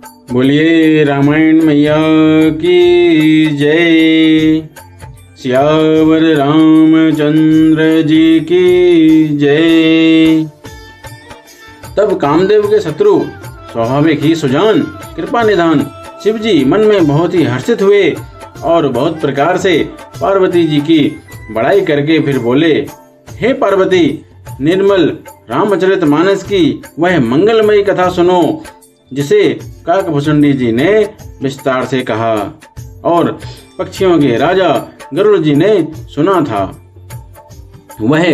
बोलिए रामायण मैया की जय। सियावर रामचंद्र जी की जय। तब कामदेव के शत्रु स्वाभाविक ही सुजान कृपा निधान शिव जी मन में बहुत ही हर्षित हुए और बहुत प्रकार से पार्वती जी की बड़ाई करके फिर बोले, हे पार्वती, निर्मल रामचरितमानस की वह मंगलमयी कथा सुनो जिसे काकभूषुंडी जी ने विस्तार से कहा और पक्षियों के राजा गरुड़ जी ने सुना था। वह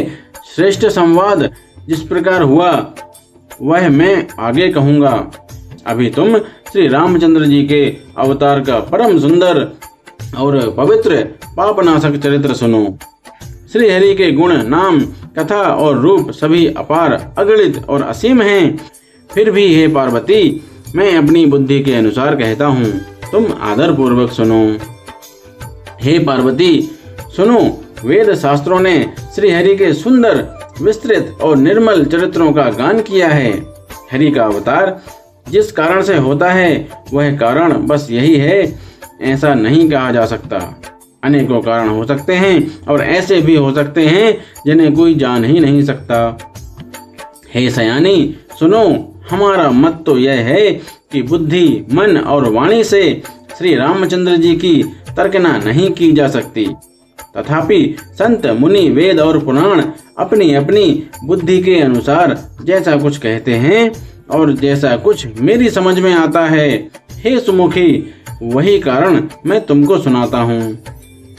श्रेष्ठ संवाद जिस प्रकार हुआ वह मैं आगे कहूँगा। अभी तुम श्री रामचंद्र जी के अवतार का परम सुंदर और पवित्र पापनाशक चरित्र सुनो। श्री हरि के गुण, नाम, कथा और रूप सभी अपार, अगणित और असीम हैं। फिर भी हे पार्वती, मैं अपनी बुद्धि के अनुसार कहता हूँ, तुम आदर पूर्वक सुनो। हे पार्वती सुनो, वेद शास्त्रों ने श्री हरि के सुंदर, विस्तृत और निर्मल चरित्रों का गान किया है। हरि का अवतार जिस कारण से होता है वह कारण बस यही है, ऐसा नहीं कहा जा सकता। अनेकों कारण हो सकते हैं और ऐसे भी हो सकते हैं जिन्हें कोई जान ही नहीं सकता। हे सयानी सुनो, हमारा मत तो यह है कि बुद्धि, मन और वाणी से श्री रामचंद्र जी की तर्कना नहीं की जा सकती। तथापि संत, मुनि, वेद और पुराण अपनी अपनी बुद्धि के अनुसार जैसा कुछ कहते हैं और जैसा कुछ मेरी समझ में आता है, हे सुमुखी, वही कारण मैं तुमको सुनाता हूँ।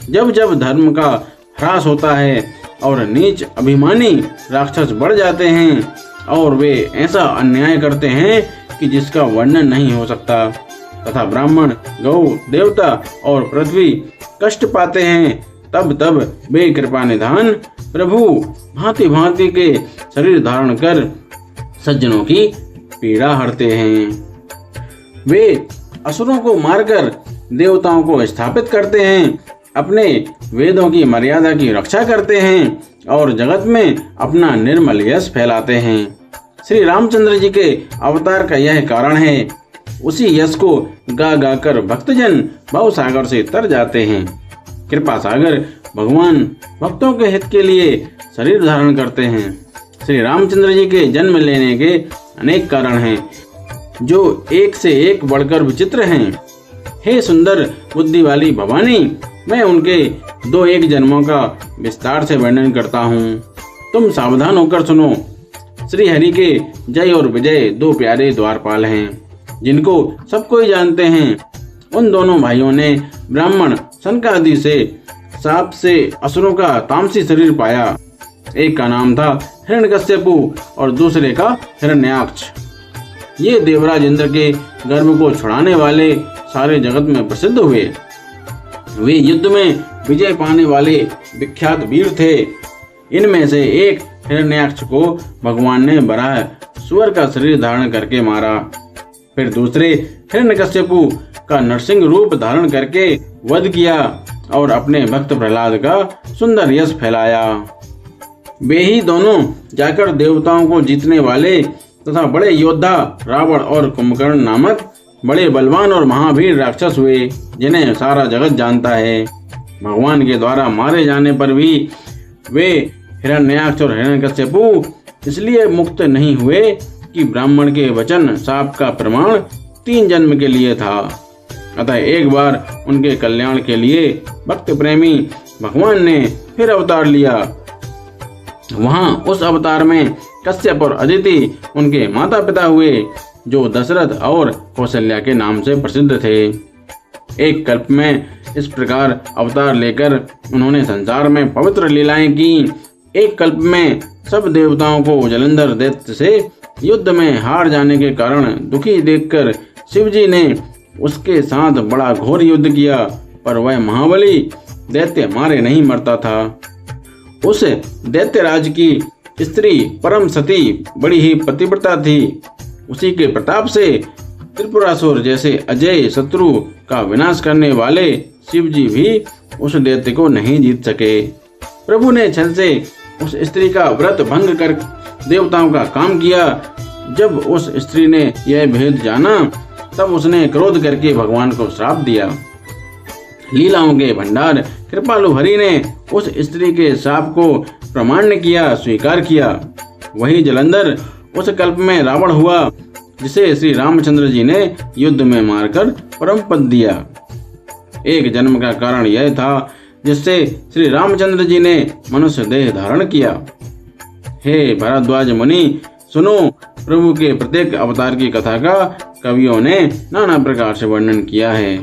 जब जब धर्म का ह्रास होता है और नीच अभिमानी राक्षस बढ़ जाते हैं और वे ऐसा अन्याय करते हैं कि जिसका वर्णन नहीं हो सकता, तथा ब्राह्मण, गौ, देवता और पृथ्वी कष्ट पाते हैं, तब तब वे कृपा निधान प्रभु भांति भांति के शरीर धारण कर सज्जनों की पीड़ा हरते हैं। वे असुरों को मारकर देवताओं को स्थापित करते हैं, अपने वेदों की मर्यादा की रक्षा करते हैं और जगत में अपना निर्मल यश फैलाते हैं। श्री रामचंद्र जी के अवतार का यह कारण है। उसी यश को गा गा कर भक्तजन भव सागर से तर जाते हैं। कृपा सागर भगवान भक्तों के हित के लिए शरीर धारण करते हैं। श्री रामचंद्र जी के जन्म लेने के अनेक कारण हैं जो एक से एक बढ़कर विचित्र हैं। हे सुंदर बुद्धि वाली भवानी, मैं उनके 2-1 जन्मों का विस्तार से वर्णन करता हूँ, तुम सावधान होकर सुनो। श्री हरि के जय और विजय 2 प्यारे द्वारपाल हैं जिनको सब कोई जानते हैं। उन दोनों भाइयों ने ब्राह्मण सनकादि से साप से असुरों का तामसी शरीर पाया। एक का नाम था हिरण्यकश्यपु और दूसरे का हिरण्याक्ष। ये देवराज इंद्र के गर्भ को छुड़ाने वाले सारे जगत में प्रसिद्ध हुए। वे युद्ध में विजय पाने वाले विख्यात वीर थे। इनमें से एक हिरण्याक्ष को भगवान ने बराह सुअर का शरीर धारण करके मारा। फिर दूसरे हिरण्यकश्यपु का नरसिंह रूप धारण करके वध किया और अपने भक्त प्रहलाद का सुंदर यश फैलाया। वे ही दोनों जाकर देवताओं को जीतने वाले तथा बड़े योद्धा रावण और कुंभकर्ण नामक बड़े बलवान और महावीर राक्षस हुए जिन्हें सारा जगत जानता है। भगवान के द्वारा मारे जाने पर भी वे हिरण्याक्ष और हिरण्यकश्यपु इसलिए मुक्त नहीं हुए कि ब्राह्मण के वचन शाप का प्रमाण 3 जन्म के लिए था। अतः एक बार उनके कल्याण के लिए भक्त प्रेमी भगवान ने फिर अवतार लिया। वहां उस अवतार में कश्यप और अदिति उनके माता पिता हुए जो दशरथ और कौशल्या के नाम से प्रसिद्ध थे। एक कल्प में इस प्रकार अवतार लेकर उन्होंने संसार में पवित्र लीलाएं की। एक कल्प में सब देवताओं को जलंधर दैत्य से युद्ध में हार जाने के कारण दुखी देखकर शिवजी ने उसके साथ बड़ा घोर युद्ध किया, पर वह महाबली दैत्य मारे नहीं मरता था। उस दैत्यराज की स्त्री परम सती बड़ी ही पतिव्रता थी। उसी के प्रताप से त्रिपुरासुर जैसे अजय शत्रु का विनाश करने वाले शिवजी भी उस दैत्य को नहीं जीत सके। प्रभु ने छल से उस स्त्री का व्रत भंग कर देवताओं का काम किया। जब उस स्त्री ने यह भेद जाना तब उसने क्रोध करके भगवान को श्राप दिया। लीलाओं के भंडार कृपालु हरि ने उस स्त्री के श्राप को प्रमाण्य किया, स्वीकार किया। वही जलंधर उस कल्प में रावण हुआ, जिसे श्री रामचंद्र जी ने युद्ध में मारकर परम पद दिया। एक जन्म का कारण यह था जिससे श्री रामचंद्र जी ने मनुष्य देह धारण किया। हे भरद्वाज मुनि, सुनो, प्रभु के प्रत्येक अवतार की कथा का कवियों ने नाना प्रकार से वर्णन किया है।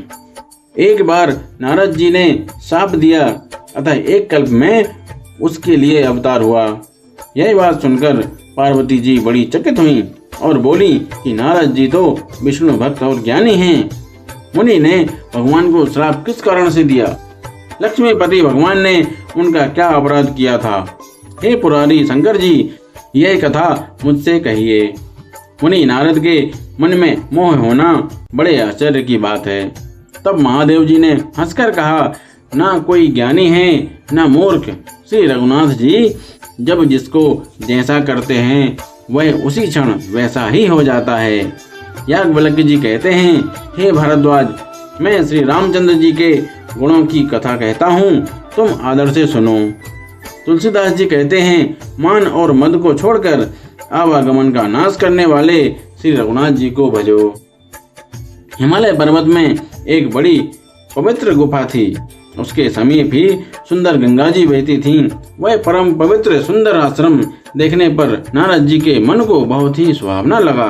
एक बार नारद जी ने शाप दिया, अतः एक कल्प में उसके लिए अवतार हुआ। यही बात सुनकर पार्वती जी बड़ी चकित हुई और बोली कि नारद जी तो विष्णु भक्त और ज्ञानी हैं। मुनि ने भगवान को श्राप किस कारण से दिया? लक्ष्मीपति भगवान ने उनका क्या अपराध किया था? हे पुरारी शंकर जी, यह कथा मुझसे कहिए। मुनि नारद के मन में मोह होना बड़े आश्चर्य की बात है। तब महादेव जी ने हंसकर कहा, ना कोई ज्ञानी है ना मूर्ख। श्री रघुनाथ जी जब जिसको जैसा करते हैं वह उसी क्षण वैसा ही हो जाता है। याज्ञवल्क्य जी कहते हैं, हे भारद्वाज, मैं श्री रामचंद्र जी के गुणों की कथा कहता हूँ, तुम आदर से सुनो। तुलसीदास जी कहते हैं, मान और मद को छोड़कर आवागमन का नाश करने वाले श्री रघुनाथ जी को भजो। हिमालय पर्वत में एक बड़ी पवित्र गुफा थी। उसके समीप ही सुंदर गंगा जी बहती थीं। वह परम पवित्र सुंदर आश्रम देखने पर नारद जी के मन को बहुत ही सुहावना लगा।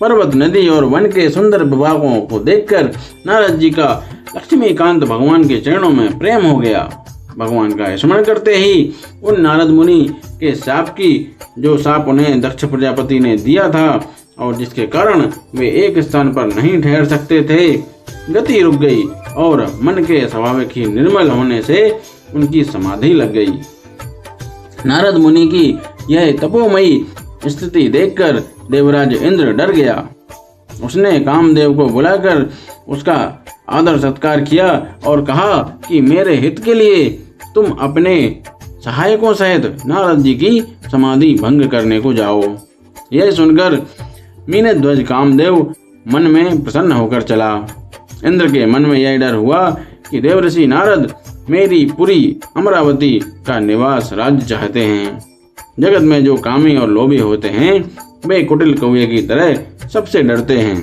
पर्वत, नदी और वन के सुंदर विभागों को देखकर नारद जी का लक्ष्मीकांत भगवान के चरणों में प्रेम हो गया। भगवान का स्मरण करते ही उन नारद मुनि के जो शाप उन्हें दक्ष प्रजापति ने दिया था और जिसके कारण वे एक स्थान पर नहीं ठहर सकते थे, गति रुक गई और मन के स्वाभाविक ही निर्मल होने से उनकी समाधि लग गई। नारद मुनि की यह तपोमयी स्थिति देखकर देवराज इंद्र डर गया। उसने कामदेव को बुलाकर उसका आदर सत्कार किया और कहा कि मेरे हित के लिए तुम अपने सहायकों सहित नारद जी की समाधि भंग करने को जाओ। यह सुनकर मीनध्वज कामदेव मन में प्रसन्न होकर चला। इंद्र के मन में यह डर हुआ कि देवर्षि नारद मेरी पुरी अमरावती का निवास राज्य चाहते हैं। जगत में जो कामी और लोभी होते हैं वे कुटिल कौवे की तरह सबसे डरते हैं।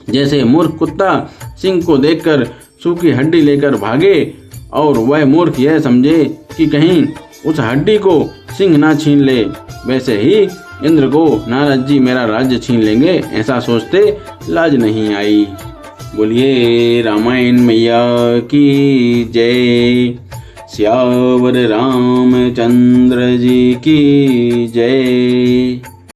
जैसे मूर्ख कुत्ता सिंह को देखकर सूखी हड्डी लेकर भागे और वह मूर्ख यह समझे कि कहीं उस हड्डी को सिंह ना छीन ले, वैसे ही इंद्र को नारद जी मेरा राज्य छीन लेंगे ऐसा सोचते लाज नहीं आई। बोलिए रामायण मैया की जय। सियावर रामचंद्र जी की जय।